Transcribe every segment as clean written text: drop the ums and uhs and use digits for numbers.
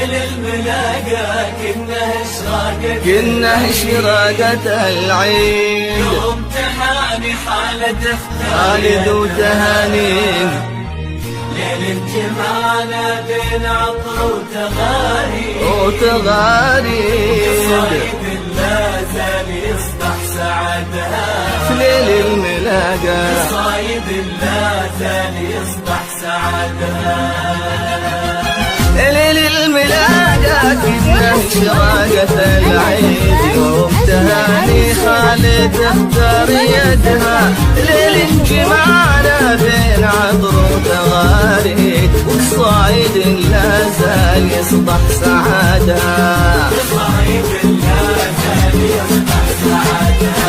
ليل الملاقى كنا إشراقة العيد، يوم تهاني خالد وتهانين، ليل الجمعنا بين عطر وتغاريد، صايد لا زال يصبح سعادها في ليل الملاقى، صايد لا زال يصبح سعادها. ليل الملاقى كنا إشراقة العيد، يوم تهاني خالد اختار يدها، ليل جمعنا بين عطر وتغاريد، والصايد لا زال يصبح سعادها،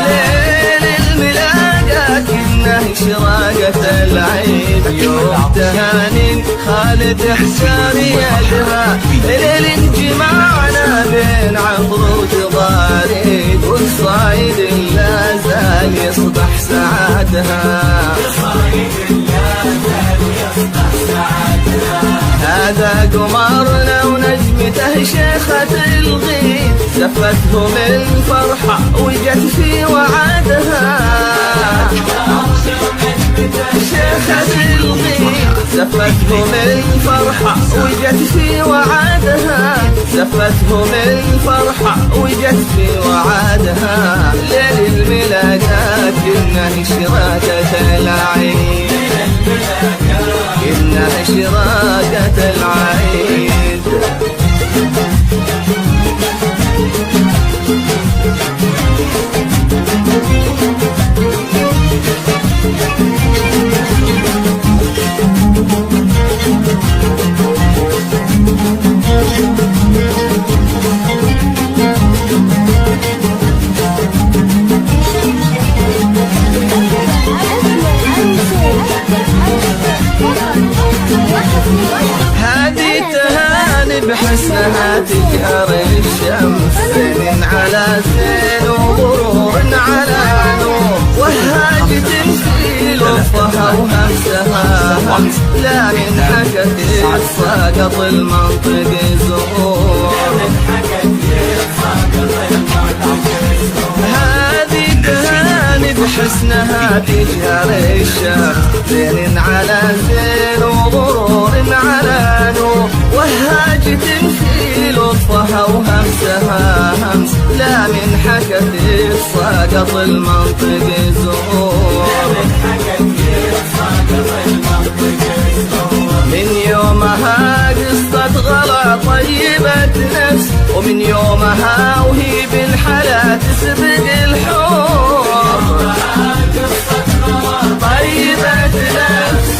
ليل الملاقى كنا إشراقة العيد، يوم تهاني خالد احسار يدها، ليل جمعنا بين عطر وتغاريد، والصايد لا زال يصبح سعادها، هذا قمرنا ونجمته شيخة الغيد، زفته من فرحة وجت في وعدها، شيخة الغيد زفته من فرحة وجت في وعدها، زفته من فرحة وجت في وعدها، ليل الملاقى كنا إشراقة العيد، كنا إشراقة العيد. هذه تهاني بحسنها تجهر الشمس، زين على زين وغرور على نور، وهاجة في لطفها وهمسها همس، لا من حكت ساقط المنطق زهور، هذه تهاني بحسنها تجهر الشمس، زين على زين وغرور على نور، وهاجة في لطفها وهمسها همس، لا من حكت ساقط المنطق زهور، من يومها قصة غلا طيبة نفس، ومن يومها وهي بالحلا تسبق الحور، طيبة نفس،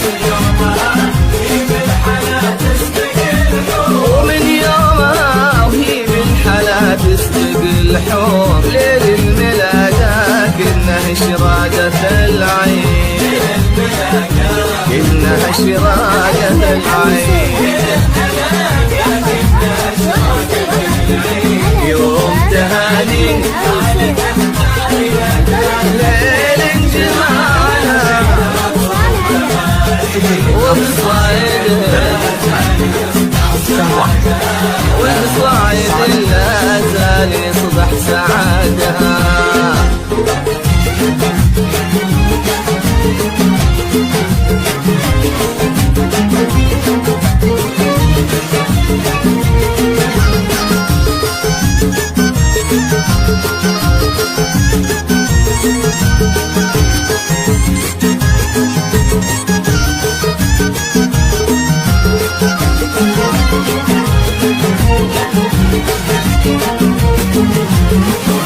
ومن يومها وهي بالحلا تسبق الحور، ليل الملاقى كنا إشراقة العين، كنا إشراقة العين، يوم تهاني ليل جمعنا والصايد لا زال يصبح سعادة.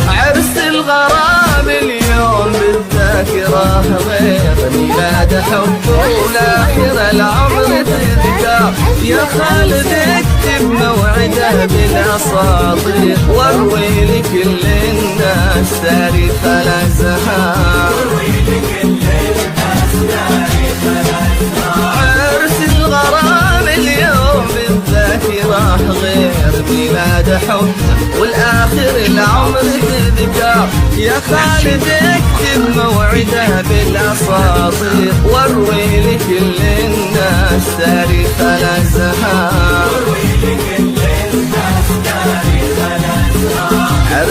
عرس الغرام اليوم بالذاكرة غير ميلاد حب والآخر العمر تذكر، يا خالد اكتب موعده بالأساطير، واروي لكل الناس تاريخ الأزهار، عرس الغرام اليوم بالذاكرة غير ميلاد حب والآخر العمر تذكر، يا خالد اكتب موعده بالأساطير، واروي لكل الناس تاريخ الأزهار.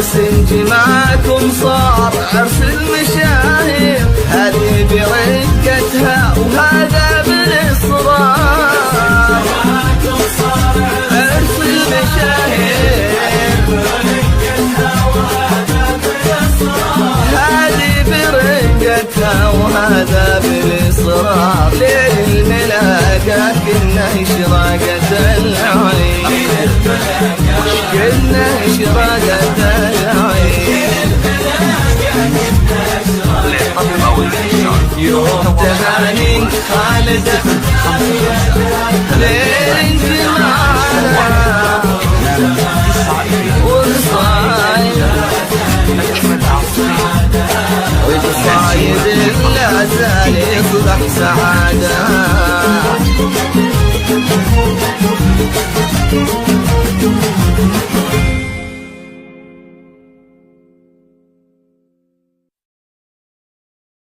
عرس جمعكم صار عرس المشاهير، هذه برقتها وهذا بالإصرار. عرس المشاهير هذه برقتها وهذا بالإصرار. ليل الملاقة كنا إشراقة العين، كنا إشراقة العين. يوم تهاني خالد